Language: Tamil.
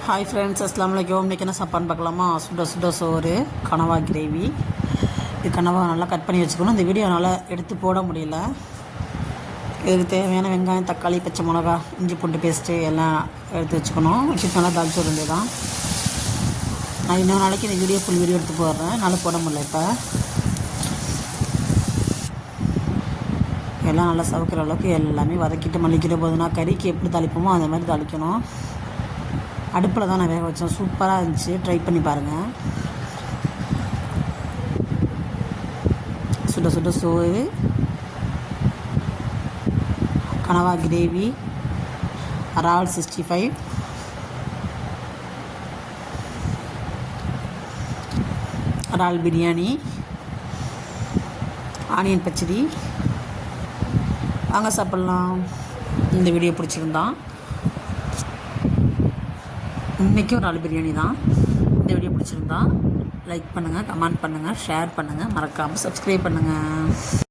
ஹாய் ஃப்ரெண்ட்ஸ், அஸ்ஸலாமு அலைக்கும். இன்றைக்கி என்ன சாப்பாடுன்னு பார்க்கலாமா? சுட சோறு, கனவா கிரேவி. இது கனவா நல்லா கட் பண்ணி வச்சுக்கணும். இந்த வீடியோ நல்லா எடுத்து போட முடியல. இதுக்கு தேவையான வெங்காயம், தக்காளி, பச்சை மிளகா, இஞ்சி பூண்டு பேஸ்ட்டு எல்லாம் எடுத்து வச்சுக்கணும். வச்சுட்டு நல்லா தாளிச்சு விட வேண்டியதான். நான் இன்னொரு நாளைக்கு இந்த வீடியோ ஃபுல் வீடியோ எடுத்து போடுறேன். நல்லா போட முடியல. இப்போ எல்லாம் நல்லா சவுக்கிற அளவுக்கு எல்லாமே வதக்கிட்டு மல்லிக்கிட்டு போதுன்னா கறிக்கு எப்படி தாளிப்போமோ அந்த மாதிரி தாளிக்கணும். அடுப்பில் தான் நான் வேக வச்சேன். சூப்பராக இருந்துச்சு. ட்ரை பண்ணி பாருங்கள். சுட சோறு, கனவா கிரேவி, இறால் 65, இறால் பிரியாணி, ஆனியன் பச்சடி. வாங்க சாப்பிட்லாம். இந்த வீடியோ பிடிச்சிருந்தான். இன்றைக்கும் இறால் பிரியாணி தான். இந்த வீடியோ பிடிச்சிருந்தா லைக் பண்ணுங்கள், கமெண்ட் பண்ணுங்கள், ஷேர் பண்ணுங்கள், மறக்காமல் சப்ஸ்கிரைப் பண்ணுங்கள்.